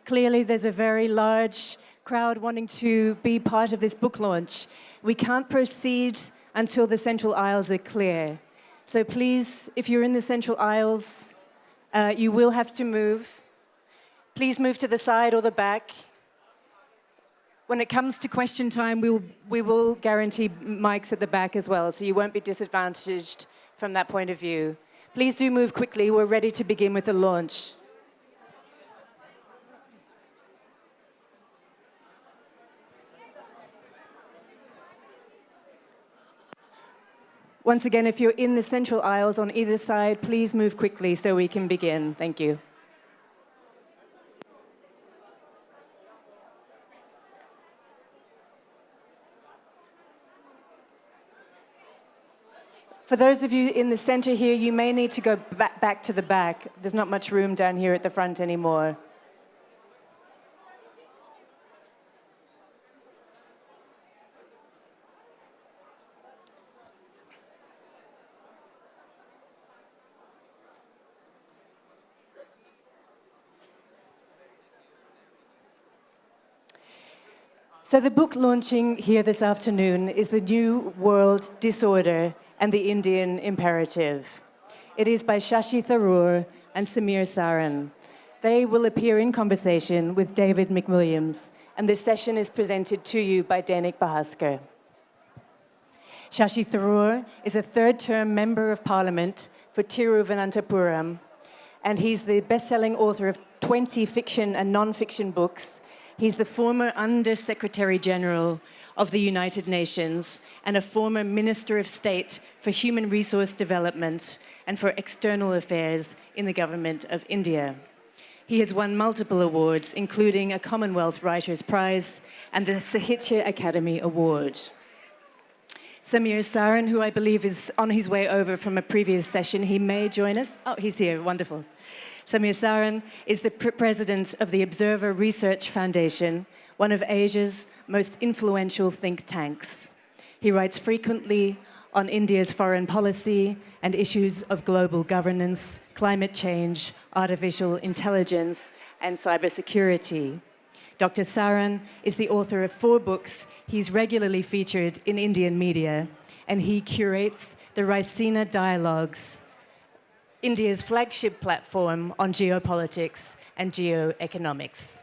Clearly, there's a very large crowd wanting to be part of this book launch. We can't proceed until the central aisles are clear. So please, if you're in the central aisles, you will have to move. Please move to the side or the back. When it comes to question time, we will guarantee mics at the back as well, so you won't be disadvantaged from that point of view. Please do move quickly. We're ready to begin with the launch. Once again, if you're in the central aisles on either side, please move quickly so we can begin. Thank you. For those of you in the center here, you may need to go back to the back. There's not much room down here at the front anymore. So the book launching here this afternoon is The New World Disorder and the Indian Imperative. It is by Shashi Tharoor and Samir Saran. They will appear in conversation with David McWilliams, and this session is presented to you by Dainik Bahaskar. Shashi Tharoor is a third-term Member of Parliament for Thiruvananthapuram, and he's the best-selling author of 20 fiction and non-fiction books. He's the former Under-Secretary General of the United Nations and a former Minister of State for Human Resource Development and for External Affairs in the Government of India. He has won multiple awards, including a Commonwealth Writers Prize and the Sahitya Akademi Award. Samir Saran, who I believe is on his way over from a previous session, he may join us. Oh, he's here, wonderful. Samir Saran is the president of the Observer Research Foundation, one of Asia's most influential think tanks. He writes frequently on India's foreign policy and issues of global governance, climate change, artificial intelligence, and cybersecurity. Dr. Saran is the author of 4 books. He's regularly featured in Indian media, and he curates the Raisina Dialogues, India's flagship platform on geopolitics and geo-economics.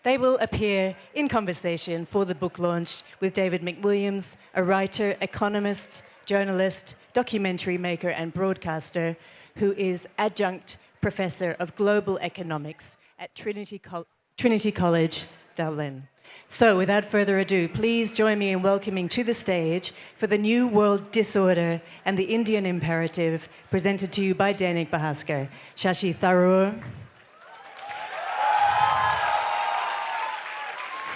They will appear in conversation for the book launch with David McWilliams, a writer, economist, journalist, documentary maker, and broadcaster who is adjunct professor of global economics at Trinity College, Dublin. So, without further ado, please join me in welcoming to the stage for The New World Disorder and the Indian Imperative, presented to you by Dainik Bahaskar, Shashi Tharoor,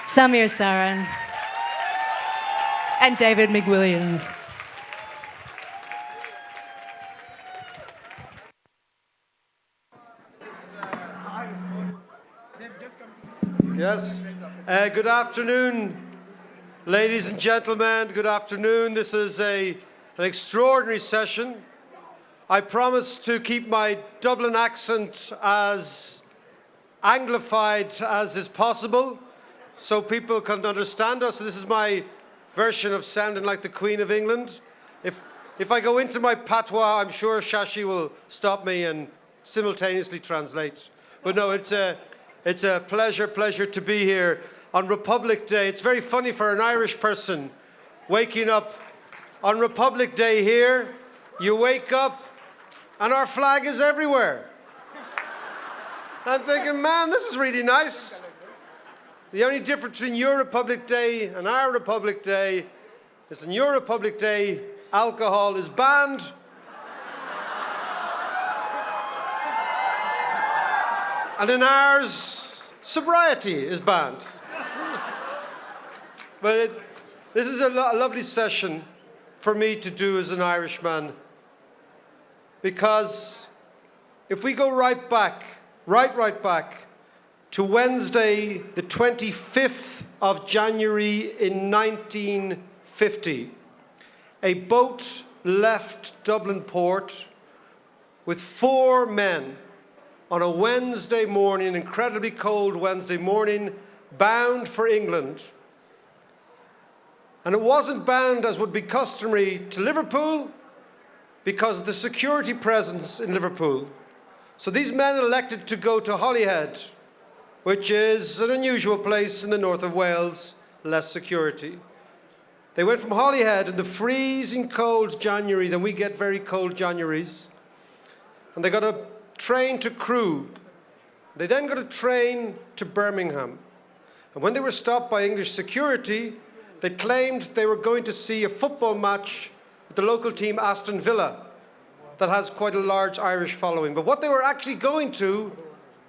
Samir Saran, and David McWilliams. Yes. Good afternoon, ladies and gentlemen. Good afternoon. This is an extraordinary session. I promise to keep my Dublin accent as Anglified as is possible so people can understand us. This is my version of sounding like the Queen of England. If I go into my patois, I'm sure Shashi will stop me and simultaneously translate. But no, it's a pleasure to be here on Republic Day. It's very funny for an Irish person waking up on Republic Day here. You wake up and our flag is everywhere. I'm thinking, man, this is really nice. The only difference between your Republic Day and our Republic Day is in your Republic Day, alcohol is banned. And in ours, sobriety is banned. But this is a lovely session for me to do as an Irishman, because if we go right back to Wednesday, the 25th of January in 1950, a boat left Dublin port with 4 men on a Wednesday morning, an incredibly cold Wednesday morning, bound for England. And it wasn't bound, as would be customary, to Liverpool because of the security presence in Liverpool. So these men elected to go to Holyhead, which is an unusual place in the north of Wales, less security. They went from Holyhead in the freezing cold January, then we get very cold Januaries, and they got a train to Crewe. They then got a train to Birmingham. And when they were stopped by English security, they claimed they were going to see a football match with the local team Aston Villa that has quite a large Irish following. But what they were actually going to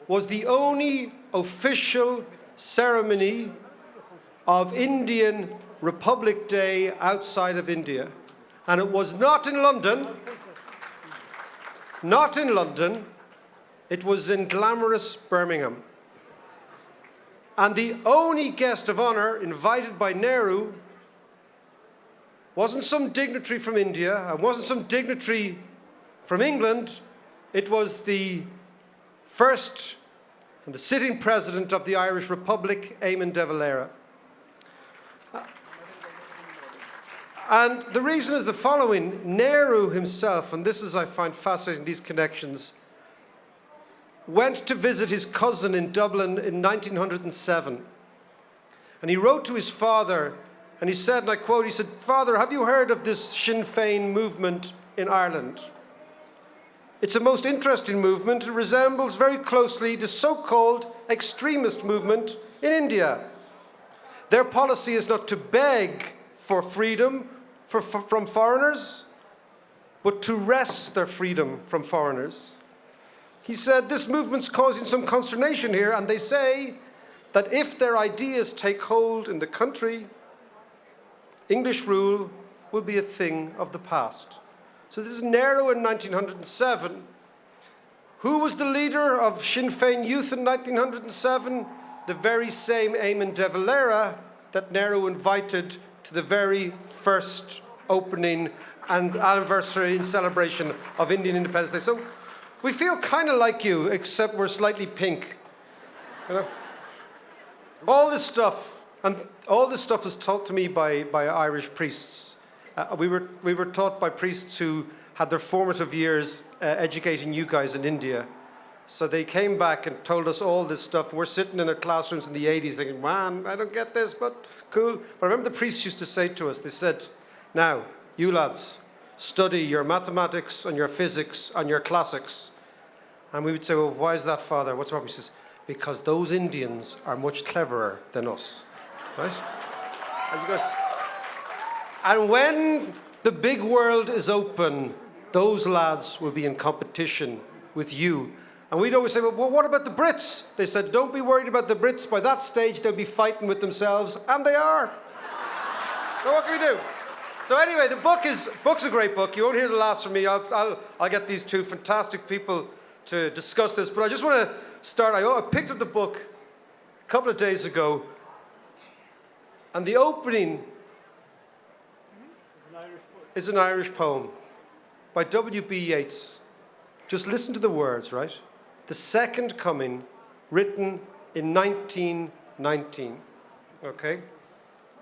was the only official ceremony of Indian Republic Day outside of India. And it was not in London, it was in glamorous Birmingham. And the only guest of honor invited by Nehru wasn't some dignitary from India, and wasn't some dignitary from England. It was the first and the sitting president of the Irish Republic, Eamon de Valera. And the reason is the following. Nehru himself, and this is, I find fascinating, these connections, went to visit his cousin in Dublin in 1907. And he wrote to his father, and he said, and I quote, he said, "Father, have you heard of this Sinn Féin movement in Ireland? It's a most interesting movement. It resembles very closely the so-called extremist movement in India. Their policy is not to beg for freedom from foreigners, but to wrest their freedom from foreigners." He said, "This movement's causing some consternation here, and they say that if their ideas take hold in the country, English rule will be a thing of the past." So this is Nehru in 1907. Who was the leader of Sinn Féin youth in 1907? The very same Eamon de Valera that Nehru invited to the very first opening and anniversary and celebration of Indian Independence Day. So we feel kind of like you, except we're slightly pink. You know? All this stuff was taught to me by Irish priests. We were taught by priests who had their formative years educating you guys in India. So they came back and told us all this stuff. We're sitting in their classrooms in the 80s thinking, man, I don't get this, but cool. But I remember the priests used to say to us, they said, "Now, you lads, study your mathematics and your physics and your classics." And we would say, "Well, why is that, Father? What's wrong?" He says, "Because those Indians are much cleverer than us." Right? And he goes, "And when the big world is open, those lads will be in competition with you." And we'd always say, "Well, what about the Brits?" They said, "Don't be worried about the Brits. By that stage, they'll be fighting with themselves." And they are. So what can we do? So anyway, the book's a great book. You won't hear the last from me. I'll get these two fantastic people to discuss this. But I just want to start. I picked up the book a couple of days ago. And the opening is an Irish poem by W.B. Yeats. Just listen to the words, right? The Second Coming, written in 1919. Okay?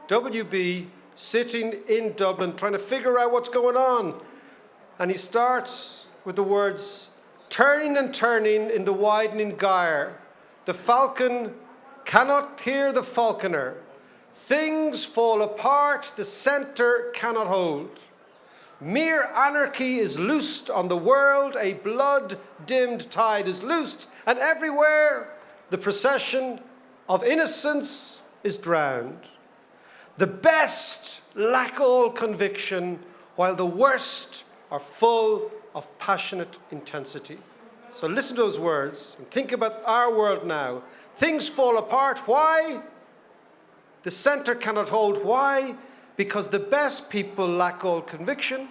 W.B. sitting in Dublin trying to figure out what's going on. And he starts with the words, "Turning and turning in the widening gyre, the falcon cannot hear the falconer. Things fall apart, the centre cannot hold. Mere anarchy is loosed on the world, a blood-dimmed tide is loosed, and everywhere the procession of innocence is drowned. The best lack all conviction, while the worst are full of passionate intensity." So listen to those words and think about our world now. Things fall apart. Why? The center cannot hold. Why? Because the best people lack all conviction,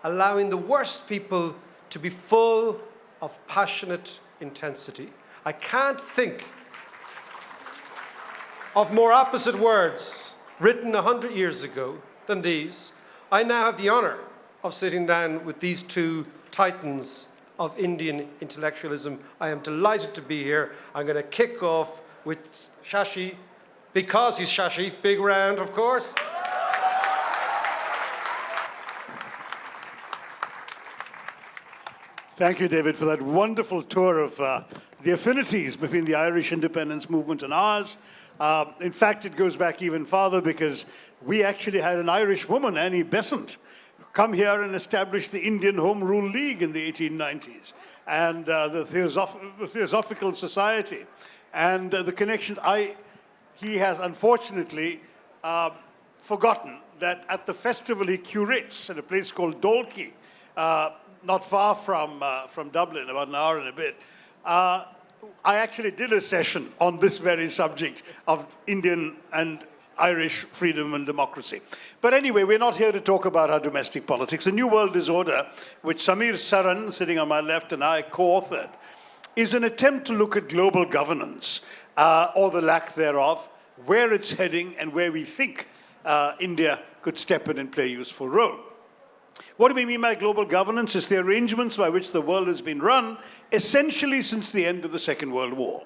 allowing the worst people to be full of passionate intensity. I can't think of more opposite words written 100 years ago than these. I now have the honor of sitting down with these two titans of Indian intellectualism. I am delighted to be here. I'm going to kick off with Shashi, because he's Shashi. Big round, of course. Thank you, David, for that wonderful tour of the affinities between the Irish independence movement and ours. In fact, it goes back even farther because we actually had an Irish woman, Annie Besant, come here and establish the Indian Home Rule League in the 1890s and the Theosophical Society and the connections. He has unfortunately forgotten that at the festival he curates at a place called Dalkey, not far from Dublin, about an hour and a bit. I actually did a session on this very subject of Indian and Irish freedom and democracy. But anyway, we're not here to talk about our domestic politics. The New World Disorder, which Samir Saran, sitting on my left, and I co-authored, is an attempt to look at global governance, or the lack thereof, where it's heading, and where we think India could step in and play a useful role. What do we mean by global governance? It's the arrangements by which the world has been run, essentially since the end of the Second World War.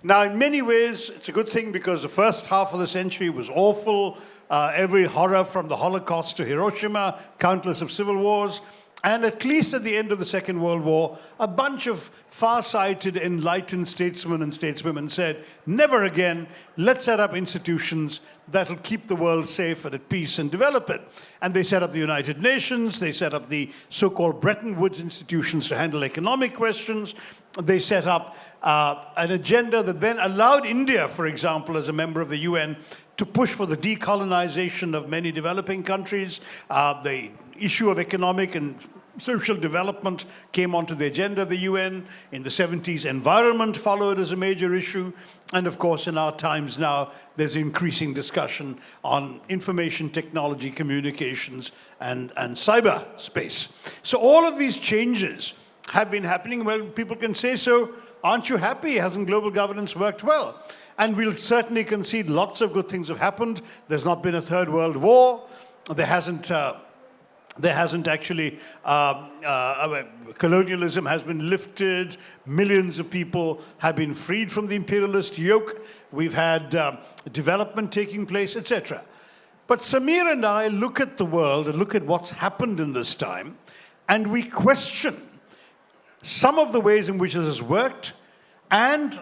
Now, in many ways, it's a good thing because the first half of the century was awful. Every horror from the Holocaust to Hiroshima, countless of civil wars. And at least at the end of the Second World War, a bunch of far-sighted, enlightened statesmen and stateswomen said, never again, let's set up institutions that'll keep the world safe and at peace and develop it. And they set up the United Nations, they set up the so-called Bretton Woods institutions to handle economic questions. They set up an agenda that then allowed India, for example, as a member of the UN, to push for the decolonization of many developing countries. The issue of economic and social development came onto the agenda of the UN. In the 70s, environment followed as a major issue. And of course, in our times now, there's increasing discussion on information technology, communications, and cyberspace. So all of these changes have been happening. Well, people can say, so aren't you happy? Hasn't global governance worked well? And we'll certainly concede lots of good things have happened. There's not been a third world war. There hasn't actually, colonialism has been lifted. Millions of people have been freed from the imperialist yoke. We've had development taking place, etc. But Samir and I look at the world and look at what's happened in this time, and we question some of the ways in which it has worked and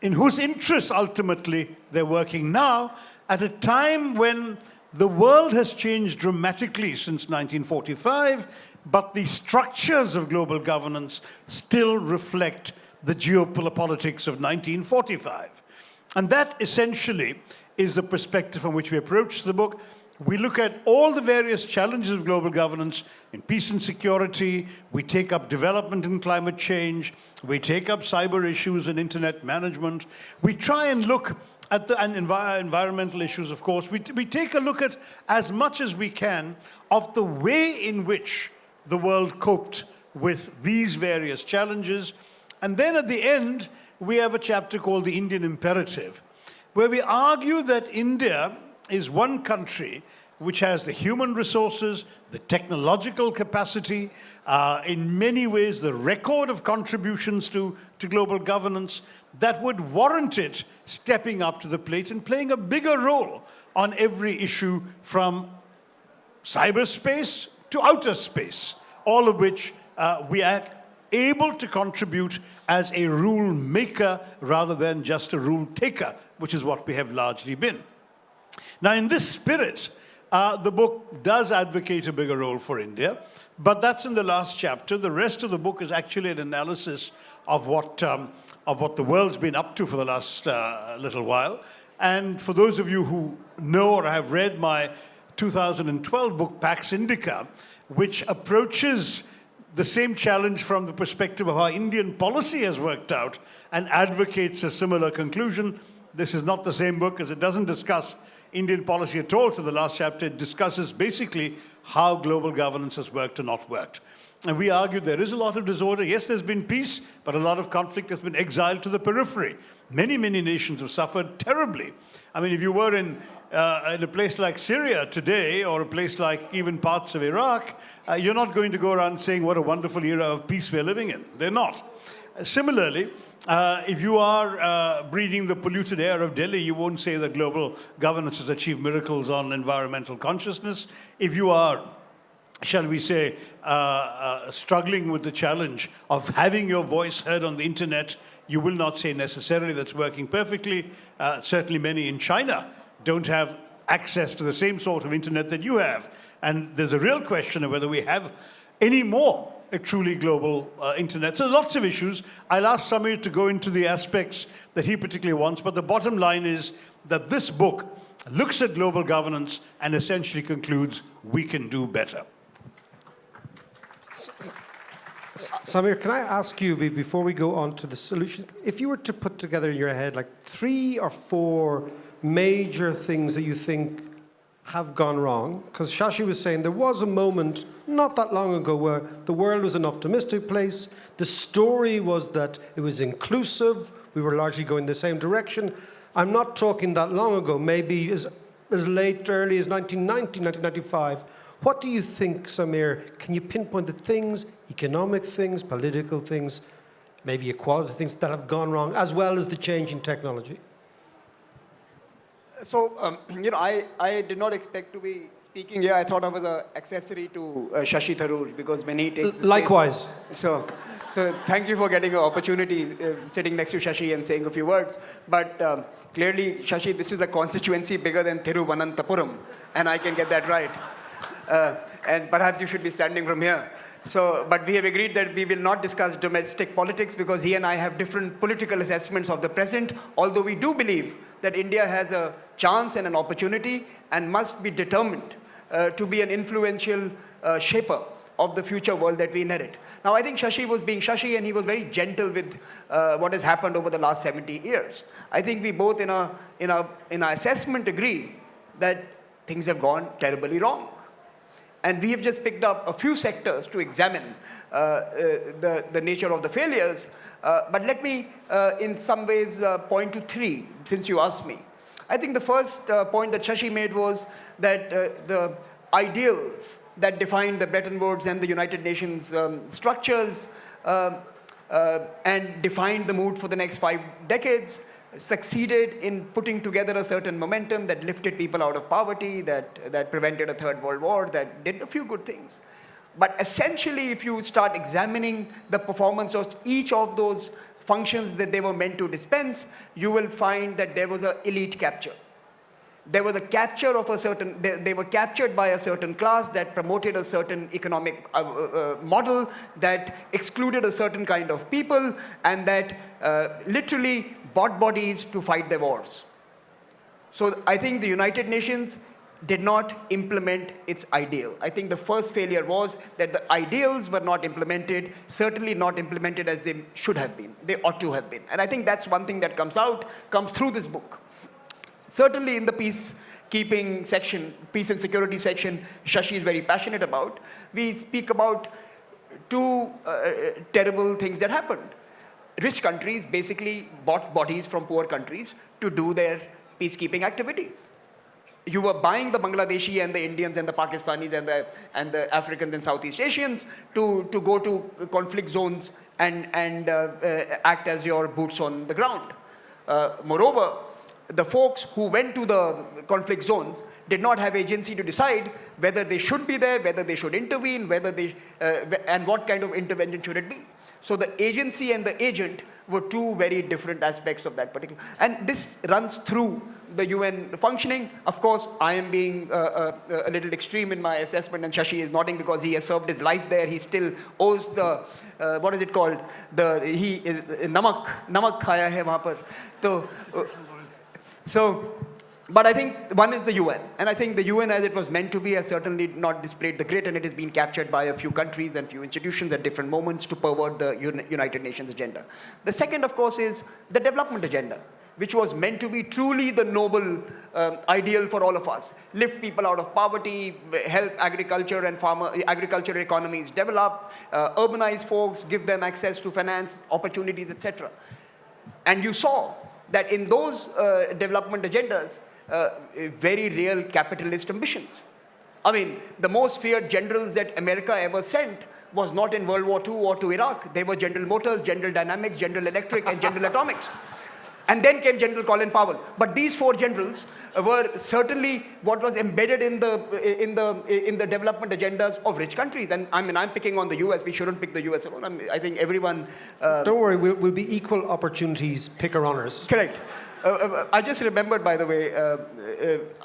in whose interests ultimately they're working now at a time when the world has changed dramatically since 1945, but the structures of global governance still reflect the geopolitics of 1945. And that essentially is the perspective from which we approach the book. We look at all the various challenges of global governance in peace and security. We take up development and climate change. We take up cyber issues and internet management. We try and look at the environmental issues, of course. We take a look at as much as we can of the way in which the world coped with these various challenges. And then at the end, we have a chapter called The Indian Imperative, where we argue that India is one country which has the human resources, the technological capacity, in many ways the record of contributions to global governance that would warrant it stepping up to the plate and playing a bigger role on every issue from cyberspace to outer space, all of which we are able to contribute as a rule maker rather than just a rule taker, which is what we have largely been. Now, in this spirit, the book does advocate a bigger role for India, but that's in the last chapter. The rest of the book is actually an analysis of what the world's been up to for the last little while. And for those of you who know or have read my 2012 book, Pax Indica, which approaches the same challenge from the perspective of how Indian policy has worked out and advocates a similar conclusion. This is not the same book, as it doesn't discuss Indian policy at all to the last chapter. It discusses basically how global governance has worked or not worked. And we argued there is a lot of disorder. Yes, there's been peace, but a lot of conflict has been exiled to the periphery. Many, many nations have suffered terribly. I mean, if you were in a place like Syria today, or a place like even parts of Iraq, you're not going to go around saying what a wonderful era of peace we're living in. They're not. Similarly, if you are breathing the polluted air of Delhi, you won't say that global governance has achieved miracles on environmental consciousness. If you are, shall we say, struggling with the challenge of having your voice heard on the internet, you will not say necessarily that's working perfectly. Certainly many in China don't have access to the same sort of internet that you have. And there's a real question of whether we have any more a truly global internet. So lots of issues. I'll ask Samir to go into the aspects that he particularly wants, but the bottom line is that this book looks at global governance and essentially concludes we can do better. Samir, can I ask you, before we go on to the solution, if you were to put together in your head like 3 or 4 major things that you think have gone wrong, because Shashi was saying there was a moment not that long ago where the world was an optimistic place, the story was that it was inclusive, we were largely going the same direction. I'm not talking that long ago, maybe as early as 1990, 1995. What do you think, Samir? Can you pinpoint the things, economic things, political things, maybe equality things that have gone wrong, as well as the change in technology? So, I did not expect to be speaking here. I thought I was an accessory to Shashi Tharoor, because when he takes the Likewise. stage, so thank you for getting an opportunity sitting next to Shashi and saying a few words. But clearly, Shashi, this is a constituency bigger than Thiruvananthapuram, and I can get that right. And perhaps you should be standing from here. So, but we have agreed that we will not discuss domestic politics, because he and I have different political assessments of the present, although we do believe that India has a chance and an opportunity and must be determined to be an influential shaper of the future world that we inherit. Now, I think Shashi was being Shashi, and he was very gentle with what has happened over the last 70 years. I think we both in our assessment agree that things have gone terribly wrong. And we have just picked up a few sectors to examine the nature of the failures. But let me, in some ways, point to 3, since you asked me. I think the first point that Shashi made was that the ideals that defined the Bretton Woods and the United Nations structures and defined the mood for the next 5 decades succeeded in putting together a certain momentum that lifted people out of poverty, that prevented a third world war, that did a few good things. But essentially, if you start examining the performance of each of those functions that they were meant to dispense, you will find that there was an elite capture. There was a capture of a certain, they were captured by a certain class that promoted a certain economic model, that excluded a certain kind of people, and that literally bought bodies to fight their wars. So I think the United Nations did not implement its ideal. I think the first failure was that the ideals were not implemented, certainly not implemented as they should have been. They ought to have been. And I think that's one thing that comes through this book. Certainly in the peacekeeping section, peace and security section, Shashi is very passionate about, we speak about 2 terrible things that happened. Rich countries basically bought bodies from poor countries to do their peacekeeping activities. You were buying the Bangladeshi and the Indians and the Pakistanis and the Africans and Southeast Asians to go to conflict zones and act as your boots on the ground. Moreover, the folks who went to the conflict zones did not have agency to decide whether they should be there, whether they should intervene, and what kind of intervention should it be. So the agency and the agent were 2 very different aspects of that particular. And this runs through the UN functioning. Of course, I am being a little extreme in my assessment, and Shashi is nodding because he has served his life there. He still owes the, what is it called? Namak khaya hai wahan par. So, but I think one is the UN. And I think the UN, as it was meant to be, has certainly not displayed the grit, and it has been captured by a few countries and few institutions at different moments to pervert the United Nations agenda. The second, of course, is the development agenda. which was meant to be truly the noble ideal for all of us. Lift people out of poverty, help agriculture and agriculture economies develop, urbanize folks, give them access to finance, opportunities, etc. And you saw that in those development agendas, very real capitalist ambitions. I mean, the most feared generals that America ever sent was not in World War II or to Iraq. They were General Motors, General Dynamics, General Electric, and General Atomics. And then came General Colin Powell. But these four generals were certainly what was embedded in the development agendas of rich countries. And I mean, I'm picking on the US. We shouldn't pick the US alone. I think everyone. Don't worry, we'll be equal opportunities picker honors. Correct. I just remembered, by the way,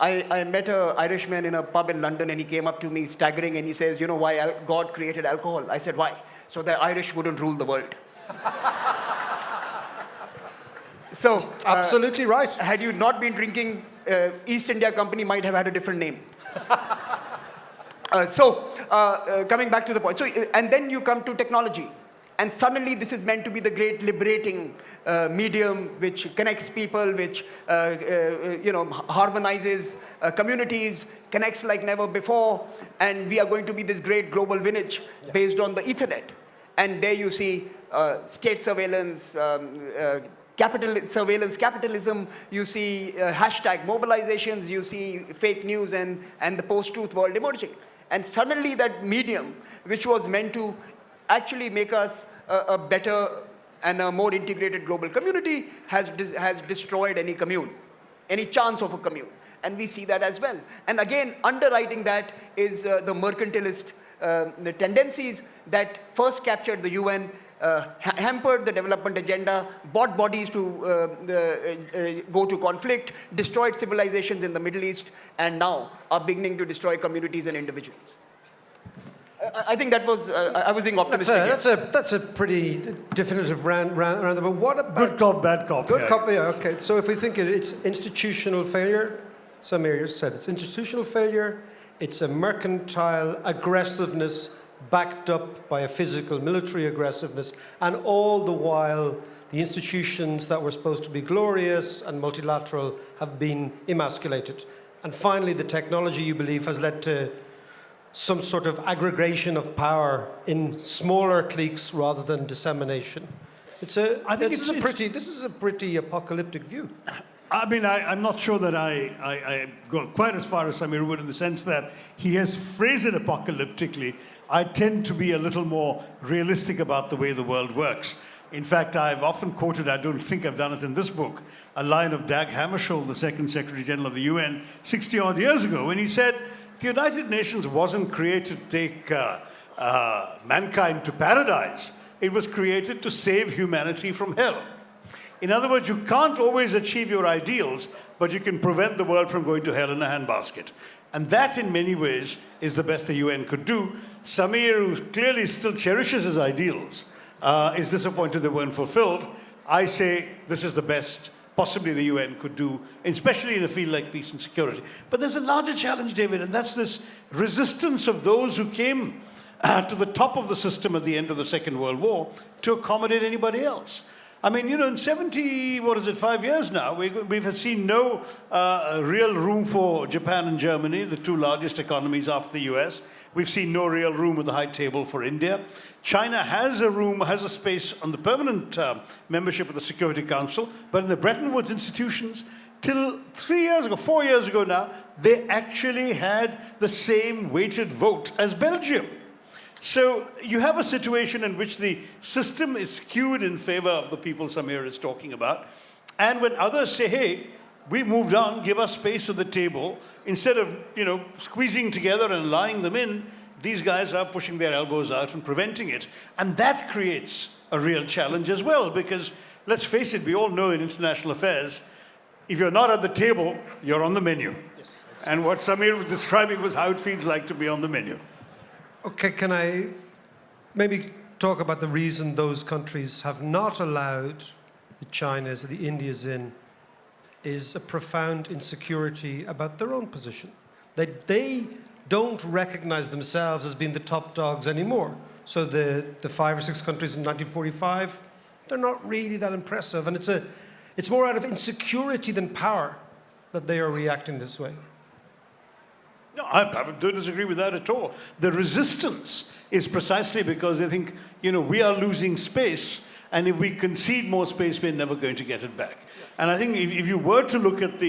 I met an Irishman in a pub in London, and he came up to me staggering, and he says, "You know why God created alcohol?" I said, "Why?" "So the Irish wouldn't rule the world." So, Absolutely right. had you not been drinking, East India Company might have had a different name. Coming back to the point. So, and then you come to technology. And suddenly this is meant to be the great liberating medium which connects people, which harmonizes communities, connects like never before. And we are going to be this great global village based on the Ethernet. And there you see state surveillance, surveillance capitalism, you see hashtag mobilizations, you see fake news and the post-truth world emerging. And suddenly that medium, which was meant to actually make us a better and a more integrated global community, has destroyed any commune, any chance of a commune. And we see that as well. And again, underwriting that is the mercantilist the tendencies that first captured the UN, hampered the development agenda, bought bodies to go to conflict, destroyed civilizations in the Middle East, and now are beginning to destroy communities and individuals. I think that was, I was being optimistic. That's a pretty definitive round. But what about... Good cop, bad cop. Good cop, yeah, okay. So if we think it's institutional failure, Samir, you said it's institutional failure, it's a mercantile aggressiveness backed up by a physical military aggressiveness, and all the while the institutions that were supposed to be glorious and multilateral have been emasculated. And finally, the technology, you believe, has led to some sort of aggregation of power in smaller cliques rather than dissemination. This is a pretty apocalyptic view. I mean, I'm not sure that I go quite as far as Samir would, in the sense that he has phrased it apocalyptically. I tend to be a little more realistic about the way the world works. In fact, I've often quoted, I don't think I've done it in this book, a line of Dag Hammarskjöld, the second Secretary General of the UN, 60-odd years ago, when he said, the United Nations wasn't created to take mankind to paradise. It was created to save humanity from hell. In other words, you can't always achieve your ideals, but you can prevent the world from going to hell in a handbasket. And that, in many ways, is the best the UN could do. Samir, who clearly still cherishes his ideals, is disappointed they weren't fulfilled. I say this is the best possibly the UN could do, especially in a field like peace and security. But there's a larger challenge, David, and that's this resistance of those who came to the top of the system at the end of the Second World War to accommodate anybody else. I mean, in 5 years now, we've seen no real room for Japan and Germany, the two largest economies after the US. We've seen no real room at the high table for India. China has a space on the permanent membership of the Security Council, but in the Bretton Woods institutions, till 4 years ago now, they actually had the same weighted vote as Belgium. So you have a situation in which the system is skewed in favor of the people Samir is talking about. And when others say, hey, we've moved on, give us space at the table, instead of, squeezing together and allying them in, these guys are pushing their elbows out and preventing it. And that creates a real challenge as well, because let's face it, we all know in international affairs, if you're not at the table, you're on the menu. Yes, exactly. And what Samir was describing was how it feels like to be on the menu. Okay, can I maybe talk about the reason those countries have not allowed the Chinas or the Indias in is a profound insecurity about their own position. They don't recognize themselves as being the top dogs anymore. So the 5 or 6 countries in 1945, they're not really that impressive. And It's more out of insecurity than power that they are reacting this way. No, I don't disagree with that at all. The resistance is precisely because they think, we are losing space, and if we concede more space, we're never going to get it back. And I think if you were to look at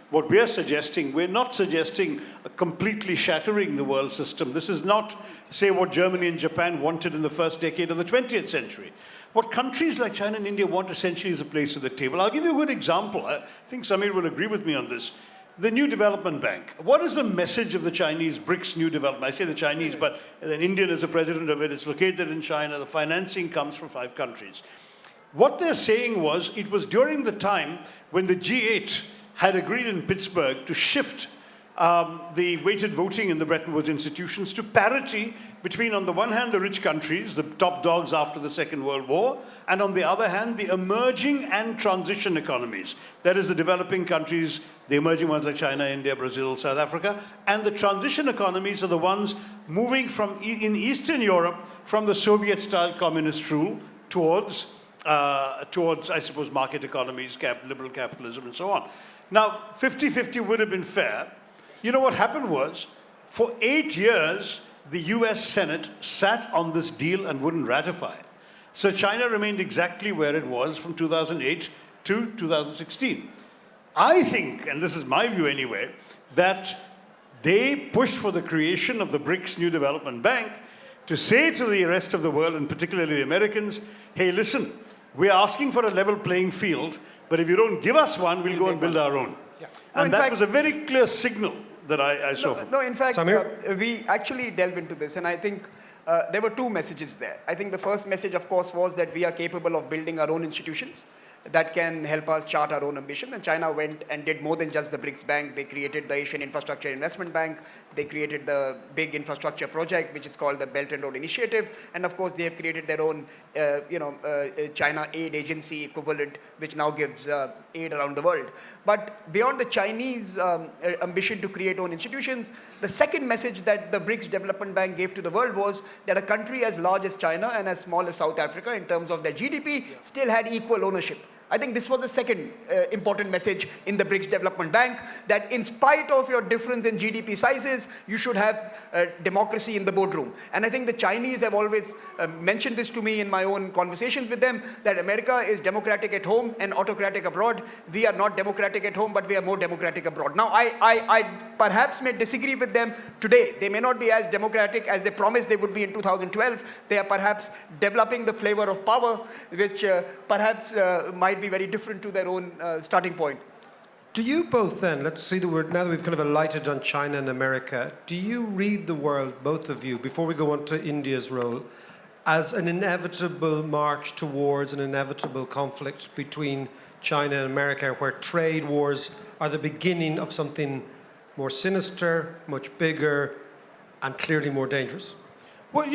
what we're suggesting, we're not suggesting completely shattering the world system. This is not, say, what Germany and Japan wanted in the first decade of the 20th century. What countries like China and India want essentially is a place at the table. I'll give you a good example. I think Samir will agree with me on this. The New Development Bank. What is the message of the Chinese BRICS New Development? I say the Chinese, but an Indian is the president of it. It's located in China. The financing comes from 5 countries. What they're saying was, it was during the time when the G8 had agreed in Pittsburgh to shift the weighted voting in the Bretton Woods institutions to parity between, on the one hand, the rich countries, the top dogs after the Second World War, and on the other hand, the emerging and transition economies. That is, the developing countries, the emerging ones like China, India, Brazil, South Africa, and the transition economies are the ones moving from, in Eastern Europe, from the Soviet-style communist rule towards, I suppose, market economies, liberal capitalism, and so on. Now, 50-50 would have been fair. You know what happened was, for 8 years, the US Senate sat on this deal and wouldn't ratify it. So China remained exactly where it was from 2008 to 2016. I think, and this is my view anyway, that they pushed for the creation of the BRICS New Development Bank to say to the rest of the world, and particularly the Americans, hey, listen, we're asking for a level playing field, but if you don't give us one, we'll go and build our own. Yeah. And that was a very clear signal that I saw. No, in fact, Samir? we actually delved into this, and I think there were 2 messages there. I think the first message, of course, was that we are capable of building our own institutions that can help us chart our own ambition. And China went and did more than just the BRICS Bank. They created the Asian Infrastructure Investment Bank. They created the big infrastructure project, which is called the Belt and Road Initiative. And of course, they have created their own, China Aid Agency equivalent, which now gives aid around the world. But beyond the Chinese ambition to create own institutions, the second message that the BRICS Development Bank gave to the world was that a country as large as China and as small as South Africa in terms of their GDP still had equal ownership. I think this was the second important message in the BRICS Development Bank, that in spite of your difference in GDP sizes, you should have democracy in the boardroom. And I think the Chinese have always mentioned this to me in my own conversations with them, that America is democratic at home and autocratic abroad. We are not democratic at home, but we are more democratic abroad. Now, I perhaps may disagree with them today. They may not be as democratic as they promised they would be in 2012. They are perhaps developing the flavor of power, which perhaps might be very different to their own starting point. Do you both then, let's see the word, now that we've kind of alighted on China and America, do you read the world, both of you, before we go on to India's role, as an inevitable march towards an inevitable conflict between China and America, where trade wars are the beginning of something more sinister, much bigger, and clearly more dangerous? Well,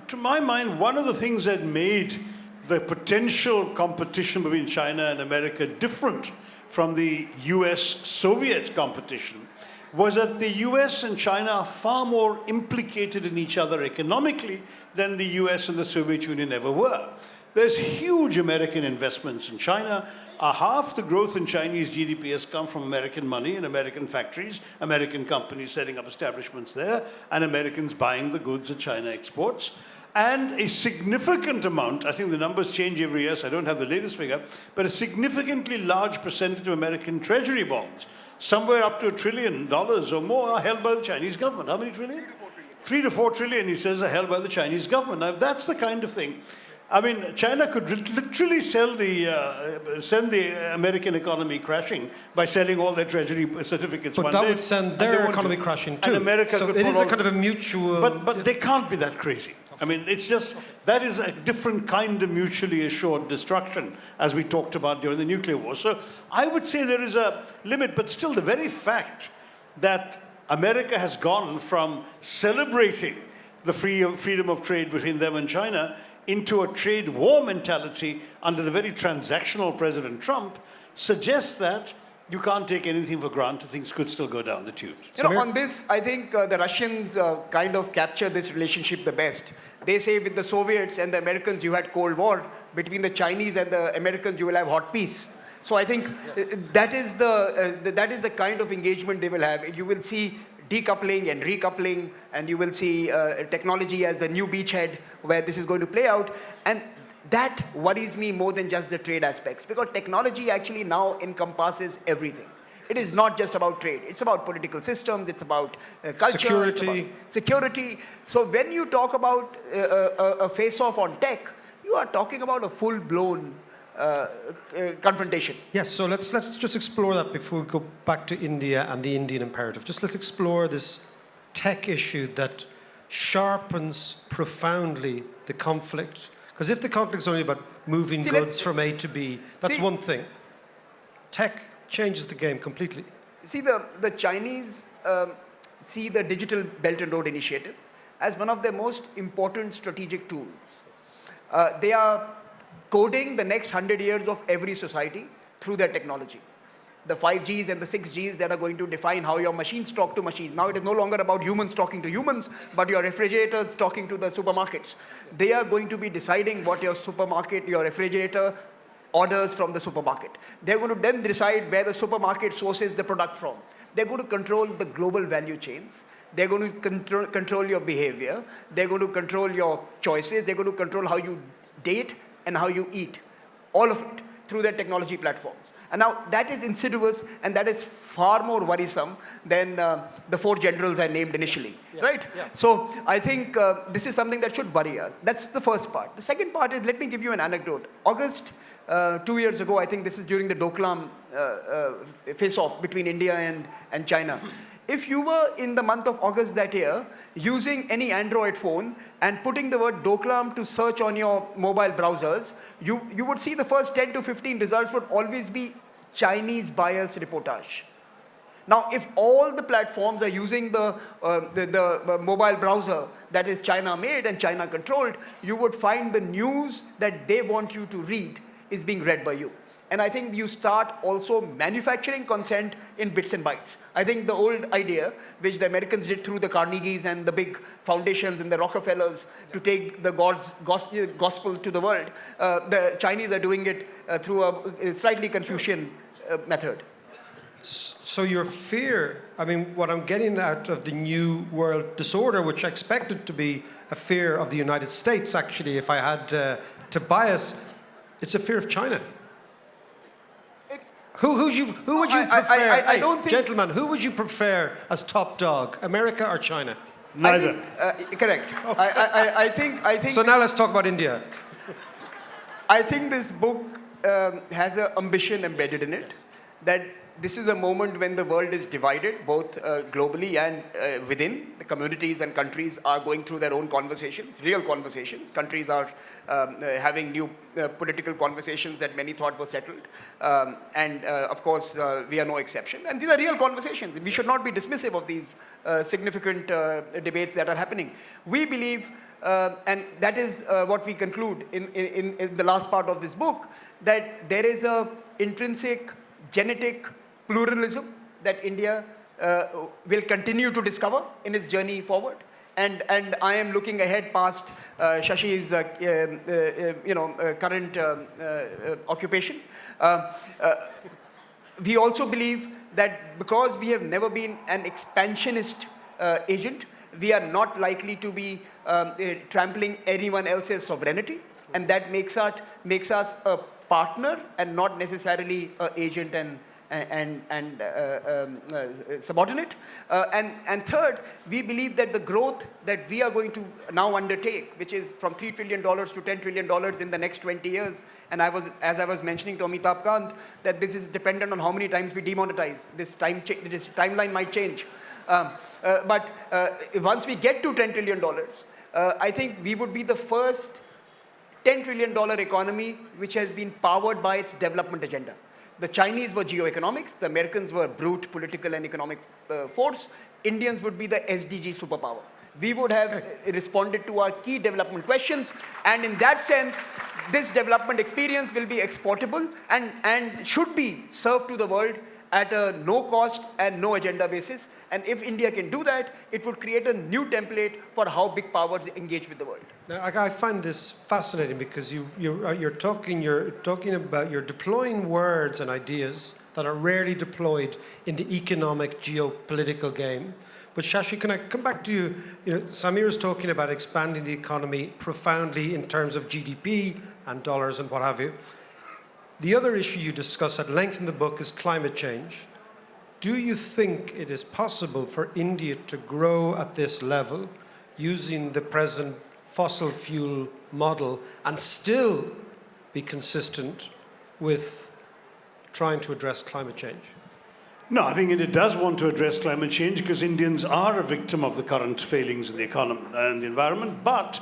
to my mind, one of the things that made the potential competition between China and America different from the US-Soviet competition was that the US and China are far more implicated in each other economically than the US and the Soviet Union ever were. There's huge American investments in China. Half the growth in Chinese GDP has come from American money and American factories, American companies setting up establishments there, and Americans buying the goods that China exports. And a significant amount, I think the numbers change every year, so I don't have the latest figure, but a significantly large percentage of American treasury bonds, somewhere up to $1 trillion or more, are held by the Chinese government. How many trillion? 3 to 4 trillion, he says, are held by the Chinese government. Now, that's the kind of thing. I mean, China could literally send the American economy crashing by selling all their treasury certificates one But that day, would send and they their want economy to. crashing too. And America so could it is pull a all- kind of a mutual... But they can't be that crazy. I mean, it's just, that is a different kind of mutually assured destruction, as we talked about during the nuclear war. So I would say there is a limit, but still the very fact that America has gone from celebrating the freedom of trade between them and China into a trade war mentality under the very transactional President Trump suggests that you can't take anything for granted. Things could still go down the tubes. On this, I think the Russians kind of capture this relationship the best. They say with the Soviets and the Americans, you had Cold War. Between the Chinese and the Americans, you will have hot peace. So I think that is the kind of engagement they will have. You will see decoupling and recoupling, and you will see technology as the new beachhead where this is going to play out. And that worries me more than just the trade aspects, because technology actually now encompasses everything. It is not just about trade. It's about political systems. It's about culture. Security. It's about security. So when you talk about a face-off on tech, you are talking about a full-blown confrontation. Yes, so let's just explore that before we go back to India and the Indian imperative. Just let's explore this tech issue that sharpens profoundly the conflict. Because if the conflict is only about moving goods from A to B, that's one thing. Tech changes the game completely. See, the Chinese see the Digital Belt and Road Initiative as one of their most important strategic tools. They are coding the next 100 years of every society through their technology. The 5Gs and the 6Gs that are going to define how your machines talk to machines. Now it is no longer about humans talking to humans, but your refrigerators talking to the supermarkets. They are going to be deciding what your supermarket, your refrigerator orders from the supermarket. They're going to then decide where the supermarket sources the product from. They're going to control the global value chains. They're going to control your behavior. They're going to control your choices. They're going to control how you date and how you eat. All of it through their technology platforms. And now that is insidious, and that is far more worrisome than the 4 generals I named initially, right? Yeah. So I think this is something that should worry us. That's the first part. The second part is, let me give you an anecdote. August 2 years ago, I think this is during the Doklam face-off between India and China. If you were in the month of August that year using any Android phone and putting the word Doklam to search on your mobile browsers, you would see the first 10 to 15 results would always be Chinese bias reportage. Now, if all the platforms are using the mobile browser that is China made and China controlled, you would find the news that they want you to read is being read by you. And I think you start also manufacturing consent in bits and bytes. I think the old idea, which the Americans did through the Carnegies and the big foundations and the Rockefellers to take the God's gospel to the world, the Chinese are doing it through a slightly Confucian method. So your fear, I mean, what I'm getting out of the New World Disorder, which I expected to be a fear of the United States, actually, if I had to bias, it's a fear of China. Who would you prefer? I don't think, gentlemen, who would you prefer as top dog, America or China? Neither. Correct. I think. So now let's talk about India. I think this book has an ambition embedded in it, that this is a moment when the world is divided, both globally and within. The communities and countries are going through their own conversations, real conversations. Countries are having new political conversations that many thought were settled. Of course, we are no exception. And these are real conversations. We should not be dismissive of these significant debates that are happening. We believe, and that is what we conclude in the last part of this book, that there is a intrinsic genetic pluralism that India will continue to discover in its journey forward. And I am looking ahead past Shashi's current occupation. We also believe that because we have never been an expansionist agent, we are not likely to be trampling anyone else's sovereignty, and that makes us a partner and not necessarily an agent and subordinate. And third, we believe that the growth that we are going to now undertake, which is from $3 trillion to $10 trillion in the next 20 years, and as I was mentioning to Amitabh Kant, that this is dependent on how many times we demonetize. This timeline might change. But once we get to $10 trillion, I think we would be the first $10 trillion economy which has been powered by its development agenda. The Chinese were geo-economics, the Americans were brute political and economic force. Indians would be the SDG superpower. We would have responded to our key development questions, and in that sense, this development experience will be exportable and should be served to the world at a no cost and no agenda basis. And if India can do that, it would create a new template for how big powers engage with the world. Now, I find this fascinating because you're deploying words and ideas that are rarely deployed in the economic geopolitical game. But Shashi, can I come back to you? Samir is talking about expanding the economy profoundly in terms of GDP and dollars and what have you. The other issue you discuss at length in the book is climate change. Do you think it is possible for India to grow at this level using the present fossil fuel model and still be consistent with trying to address climate change? No, I think India does want to address climate change because Indians are a victim of the current failings in the economy and the environment, but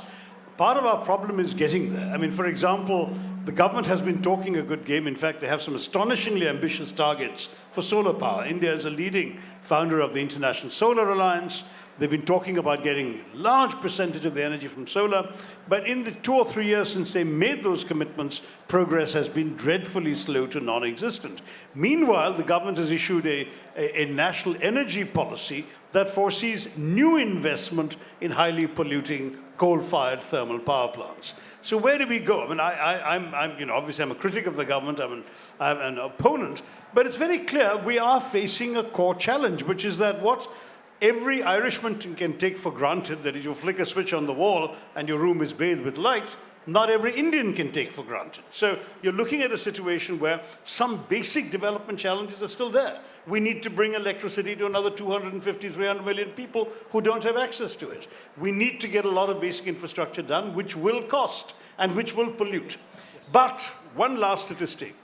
part of our problem is getting there. I mean, for example, the government has been talking a good game. In fact, they have some astonishingly ambitious targets for solar power. India is a leading founder of the International Solar Alliance. They've been talking about getting a large percentage of the energy from solar. But in the 2 or 3 years since they made those commitments, progress has been dreadfully slow to non-existent. Meanwhile, the government has issued a national energy policy that foresees new investment in highly polluting coal-fired thermal power plants. So where do we go? I mean, I'm obviously I'm a critic of the government. I'm an opponent, but it's very clear we are facing a core challenge, which is that what every Irishman can take for granted, that if you flick a switch on the wall and your room is bathed with light, not every Indian can take for granted. So you're looking at a situation where some basic development challenges are still there. We need to bring electricity to another 250, 300 million people who don't have access to it. We need to get a lot of basic infrastructure done, which will cost and which will pollute. But one last statistic.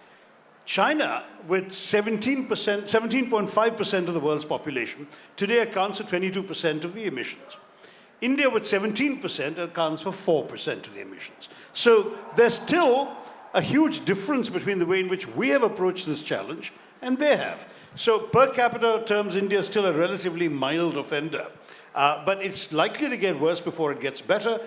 China, with 17.5% of the world's population, today accounts for 22% of the emissions. India, with 17%, accounts for 4% of the emissions. So there's still a huge difference between the way in which we have approached this challenge and they have. So per capita terms, India is still a relatively mild offender. But it's likely to get worse before it gets better.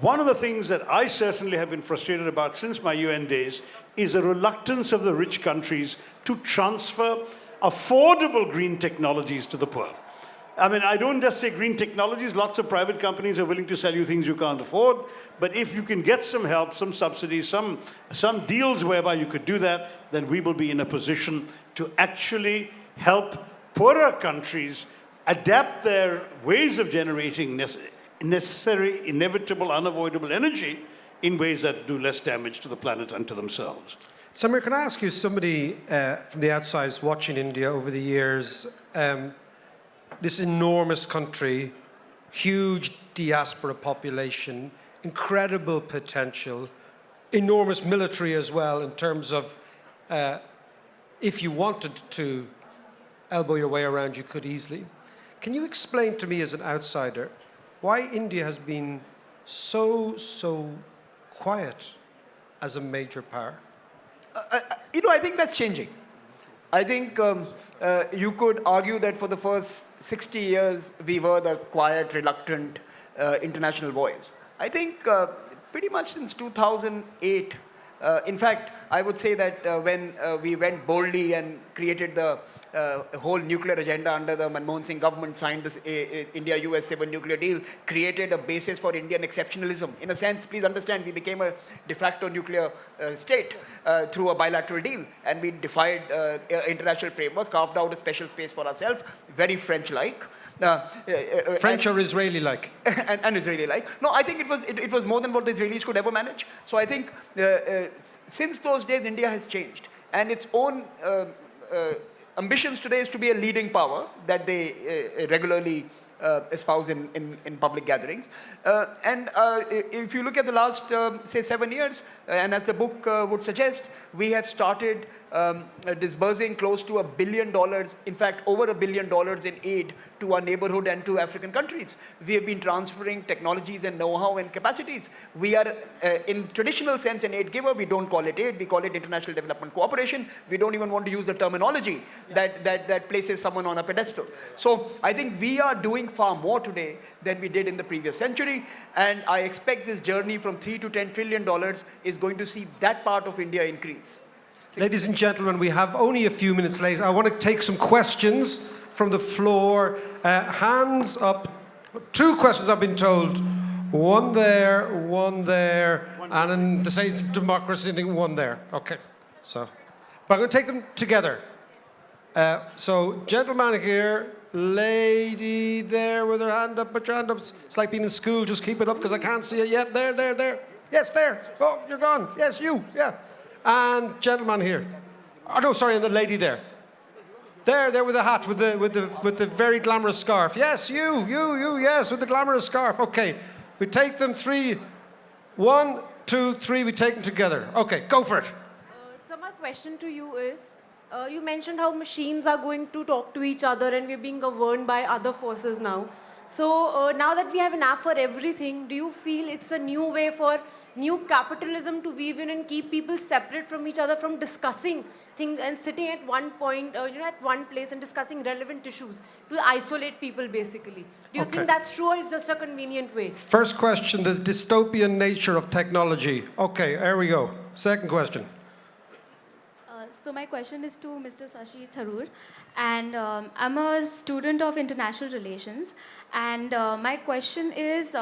One of the things that I certainly have been frustrated about since my UN days is a reluctance of the rich countries to transfer affordable green technologies to the poor. I mean, I don't just say green technologies. Lots of private companies are willing to sell you things you can't afford. But if you can get some help, some subsidies, some deals whereby you could do that, then we will be in a position to actually help poorer countries adapt their ways of generating necessary, inevitable, unavoidable energy in ways that do less damage to the planet and to themselves. Samir, can I ask you, somebody from the outside is watching India over the years, this enormous country, huge diaspora population, incredible potential, enormous military as well in terms of if you wanted to elbow your way around, you could easily. Can you explain to me as an outsider why India has been so quiet as a major power? I think that's changing. I think you could argue that for the first 60 years, we were the quiet, reluctant international voice. I think pretty much since 2008, in fact, I would say that when we went boldly and created the whole nuclear agenda under the Manmohan Singh government, signed this India-US 7 nuclear deal, created a basis for Indian exceptionalism. In a sense, please understand, we became a de facto nuclear state through a bilateral deal, and we defied international framework, carved out a special space for ourselves, very French-like. French or Israeli-like? and Israeli-like. No, I think it was more than what the Israelis could ever manage. So I think since those days, India has changed. And its own ambitions today is to be a leading power that they regularly espouse in public gatherings. And if you look at the last, say, 7 years, and as the book would suggest, we have started disbursing close to $1 billion, in fact, over $1 billion in aid to our neighborhood and to African countries. We have been transferring technologies and know-how and capacities. We are, in traditional sense, an aid giver. We don't call it aid. We call it international development cooperation. We don't even want to use the terminology that places someone on a pedestal. So I think we are doing far more today than we did in the previous century. And I expect this journey from $3 to $10 trillion is going to see that part of India increase. Ladies and gentlemen, we have only a few minutes late. I want to take some questions from the floor. Hands up. 2 questions I've been told. One there, and in the sake of democracy, I think one there. Okay, so. But I'm going to take them together. So, gentleman here, lady there with her hand up, put your hand up. It's like being in school, just keep it up because I can't see it yet. There. Yes, there. Oh, you're gone. Yes, you, yeah. And gentleman here. Oh, no, sorry, and the lady there. There with the hat, with the very glamorous scarf. Yes, you, yes, with the glamorous scarf. Okay, we take them 3. 1, 2, 3, we take them together. Okay, go for it. So my question to you is, you mentioned how machines are going to talk to each other and we're being governed by other forces now. So now that we have an app for everything, do you feel it's a new way for new capitalism to weave in and keep people separate from each other from discussing things and sitting at one point, at one place and discussing relevant issues to isolate people basically? Do you think that's true or is just a convenient way? First question, the dystopian nature of technology. Okay, there we go. Second question. So my question is to Mr. Shashi Tharoor, and I'm a student of international relations, and my question is,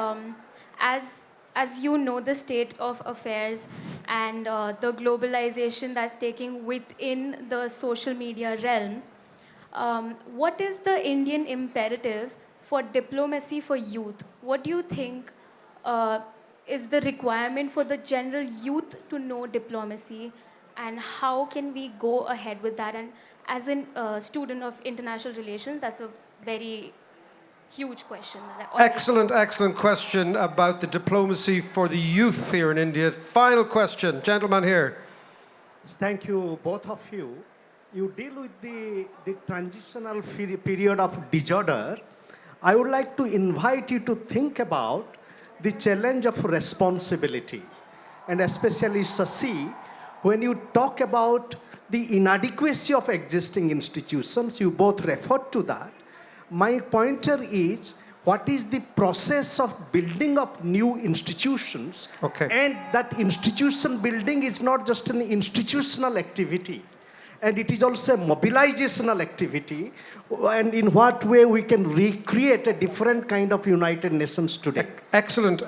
as you know the state of affairs and the globalization that's taking within the social media realm, what is the Indian imperative for diplomacy for youth? What do you think is the requirement for the general youth to know diplomacy? And how can we go ahead with that? And as a student of international relations, that's a very huge question. Excellent question about the diplomacy for the youth here in India. Final question, gentleman here. Thank you, both of you. You deal with the transitional period of disorder. I would like to invite you to think about the challenge of responsibility. And especially Shashi, when you talk about the inadequacy of existing institutions, you both referred to that. My pointer is, what is the process of building up new institutions? Okay. And that institution building is not just an institutional activity, and it is also a mobilizational activity. And in what way we can recreate a different kind of United Nations today? Excellent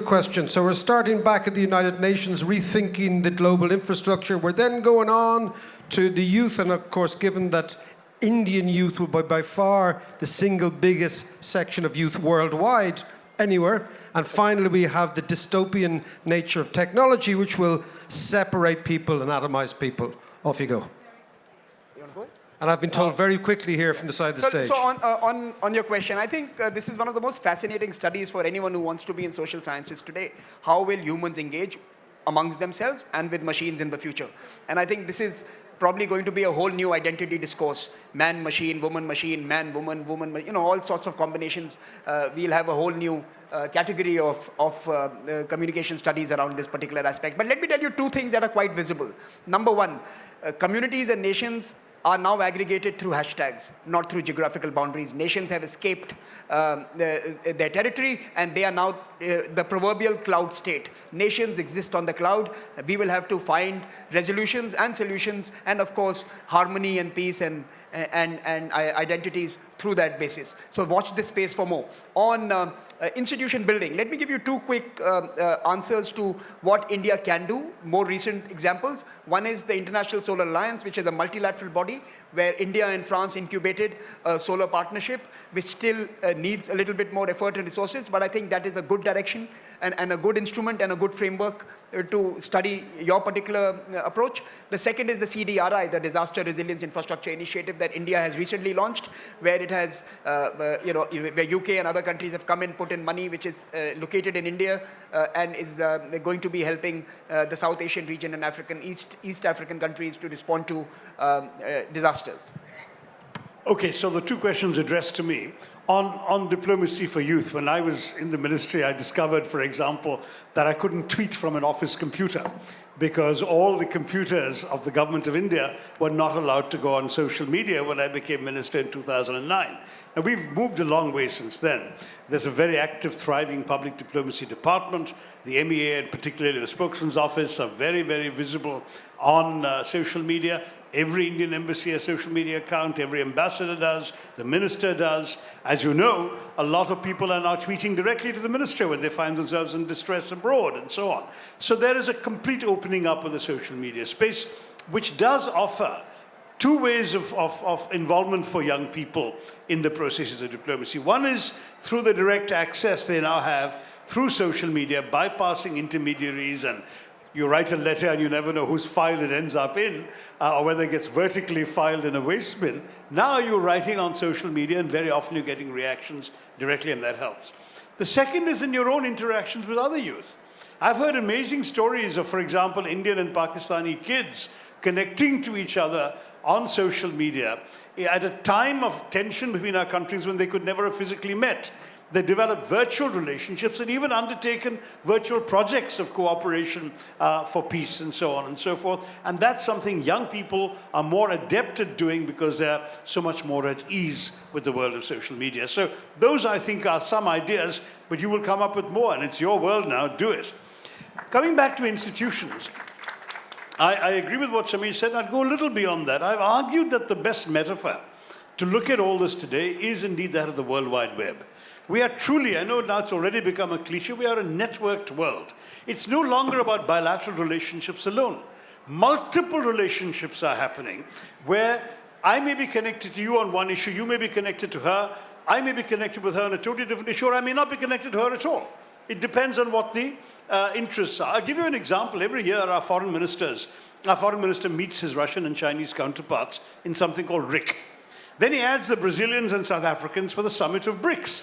question. So we're starting back at the United Nations, rethinking the global infrastructure. We're then going on to the youth, and of course, given that Indian youth will be by far the single biggest section of youth worldwide, anywhere. And finally, we have the dystopian nature of technology, which will separate people and atomize people. Off you go. And I've been told very quickly here from the side of the stage. So on your question, I think this is one of the most fascinating studies for anyone who wants to be in social sciences today. How will humans engage amongst themselves and with machines in the future? And I think this is probably going to be a whole new identity discourse. Man, machine, woman, woman, all sorts of combinations. We'll have a whole new category of communication studies around this particular aspect. But let me tell you 2 things that are quite visible. Number 1, communities and nations are now aggregated through hashtags, not through geographical boundaries. Nations have escaped their territory, and they are now the proverbial cloud state. Nations exist on the cloud. We will have to find resolutions and solutions, and of course, harmony and peace and identities through that basis. So watch this space for more. On institution building, let me give you 2 quick answers to what India can do, more recent examples. One is the International Solar Alliance, which is a multilateral body where India and France incubated a solar partnership, which still needs a little bit more effort and resources, but I think that is a good direction and a good instrument and a good framework to study your particular approach. The second is the CDRI, the Disaster Resilience Infrastructure Initiative that India has recently launched, where it has, where UK and other countries have come in, put in money, which is located in India and is going to be helping the South Asian region and East African countries to respond to disasters. Okay, so the 2 questions addressed to me. on diplomacy for youth. When I was in the ministry, I discovered, for example, that I couldn't tweet from an office computer because all the computers of the government of India were not allowed to go on social media when I became minister in 2009. And we've moved a long way since then. There's a very active, thriving public diplomacy department. The MEA, and particularly the spokesman's office, are very, very visible on social media. Every Indian embassy has a social media account, every ambassador does, the minister does. As you know, a lot of people are now tweeting directly to the minister when they find themselves in distress abroad and so on. So there is a complete opening up of the social media space, which does offer two ways of involvement for young people in the processes of diplomacy. One is through the direct access they now have through social media, bypassing intermediaries, and you write a letter and you never know whose file it ends up in, or whether it gets vertically filed in a waste bin. Now you're writing on social media and very often you're getting reactions directly, and that helps. The second is in your own interactions with other youth. I've heard amazing stories of, for example, Indian and Pakistani kids connecting to each other on social media at a time of tension between our countries when they could never have physically met. They developed virtual relationships and even undertaken virtual projects of cooperation for peace and so on and so forth. And that's something young people are more adept at doing because they're so much more at ease with the world of social media. So those, I think, are some ideas, but you will come up with more, and it's your world now, do it. Coming back to institutions, I agree with what Samir said. I'd go a little beyond that. I've argued that the best metaphor to look at all this today is indeed that of the World Wide Web. We are truly, I know now it's already become a cliche, we are a networked world. It's no longer about bilateral relationships alone. Multiple relationships are happening where I may be connected to you on one issue, you may be connected to her, I may be connected with her on a totally different issue, or I may not be connected to her at all. It depends on what the interests are. I'll give you an example. Every year our foreign minister meets his Russian and Chinese counterparts in something called RIC. Then he adds the Brazilians and South Africans for the summit of BRICS.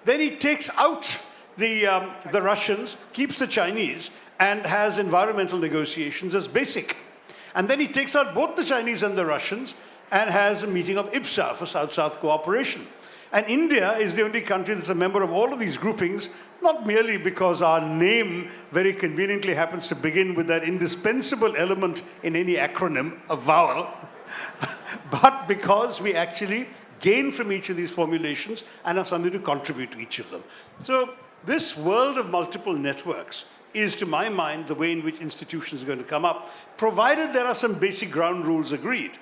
Then he takes out the Russians, keeps the Chinese, and has environmental negotiations as basic. And then he takes out both the Chinese and the Russians and has a meeting of IPSA for South-South cooperation. And India is the only country that's a member of all of these groupings, not merely because our name very conveniently happens to begin with that indispensable element in any acronym, a vowel, but because we actually gain from each of these formulations and have something to contribute to each of them. So this world of multiple networks is, to my mind, the way in which institutions are going to come up, provided there are some basic ground rules agreed.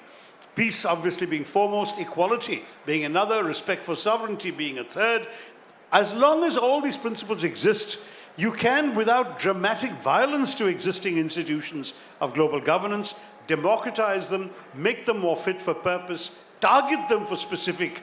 Peace obviously being foremost, equality being another, respect for sovereignty being a third. As long as all these principles exist, you can, without dramatic violence to existing institutions of global governance, democratize them, make them more fit for purpose, target them for specific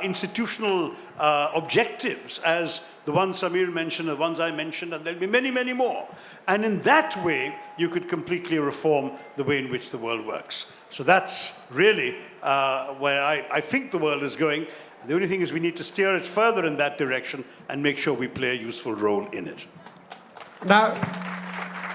institutional objectives, as the ones Samir mentioned, the ones I mentioned, and there'll be many, many more. And in that way, you could completely reform the way in which the world works. So that's really where I think the world is going. The only thing is we need to steer it further in that direction and make sure we play a useful role in it. Now,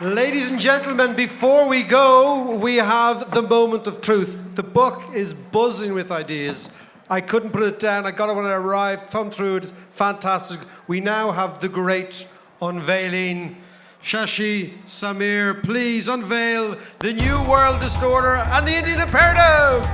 ladies and gentlemen, before we go, we have the moment of truth. The book is buzzing with ideas. I couldn't put it down. I got it when I arrived, thumbed through it. Fantastic. We now have the great unveiling. Shashi, Samir, please unveil the New World Disorder and the Indian Imperative.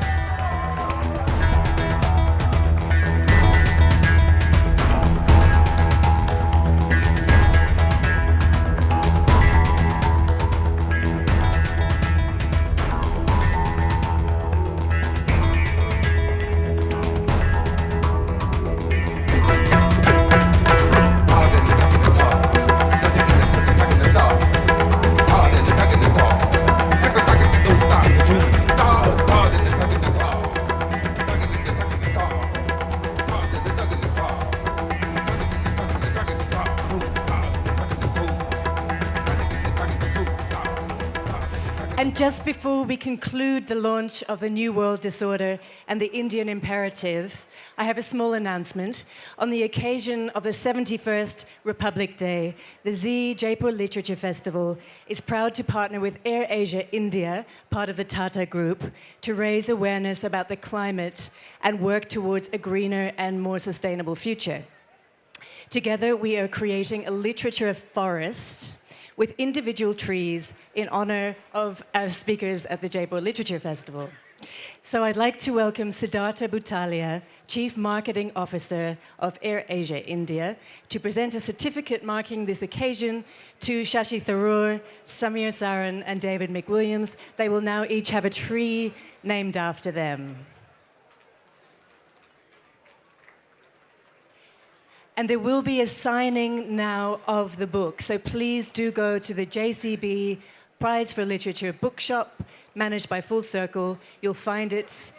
just before we conclude the launch of the New World Disorder and the Indian Imperative, I have a small announcement. On the occasion of the 71st Republic Day, the Zee Jaipur Literature Festival is proud to partner with AirAsia India, part of the Tata Group, to raise awareness about the climate and work towards a greener and more sustainable future. Together, we are creating a literature forest with individual trees in honor of our speakers at the Jaipur Literature Festival. So I'd like to welcome Siddhartha Bhutalia, Chief Marketing Officer of AirAsia India, to present a certificate marking this occasion to Shashi Tharoor, Samir Saran, and David McWilliams. They will now each have a tree named after them. And there will be a signing now of the book. So please do go to the JCB Prize for Literature bookshop, managed by Full Circle. You'll find it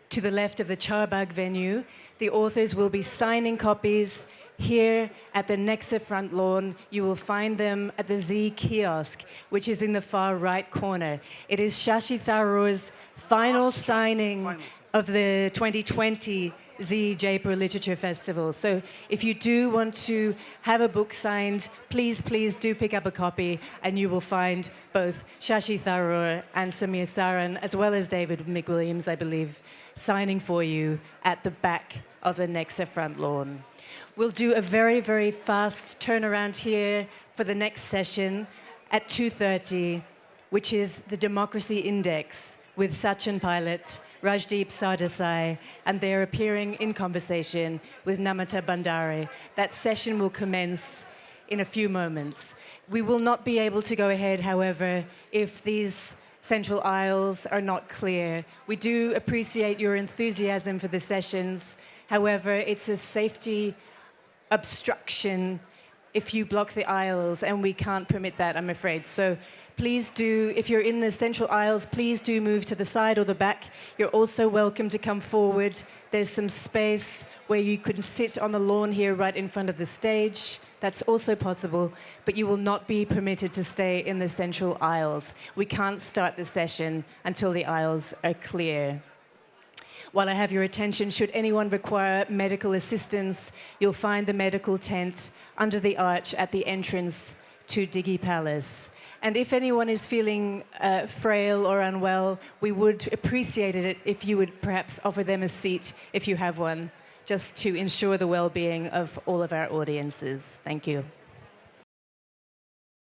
to the left of the Charbagh venue. The authors will be signing copies here at the Nexa front lawn. You will find them at the Zee kiosk, which is in the far right corner. It is Shashi Tharoor's final signing of the 2020 Zee Jaipur Literature Festival. So if you do want to have a book signed, please do pick up a copy, and you will find both Shashi Tharoor and Samir Saran, as well as David McWilliams, I believe, signing for you at the back of the Nexa front lawn. We'll do a very, very fast turnaround here for the next session at 2:30, which is the Democracy Index with Sachin Pilot, Rajdeep Sardesai, and they're appearing in conversation with Namita Bandari. That session will commence in a few moments. We will not be able to go ahead, however, if these central aisles are not clear. We do appreciate your enthusiasm for the sessions. However, it's a safety obstruction if you block the aisles, and we can't permit that, I'm afraid. So please do, if you're in the central aisles, please do move to the side or the back. You're also welcome to come forward. There's some space where you can sit on the lawn here right in front of the stage. That's also possible, but you will not be permitted to stay in the central aisles. We can't start the session until the aisles are clear. While I have your attention, should anyone require medical assistance, you'll find the medical tent under the arch at the entrance to Diggy Palace. And if anyone is feeling frail or unwell, we would appreciate it if you would perhaps offer them a seat, if you have one, just to ensure the well-being of all of our audiences. Thank you.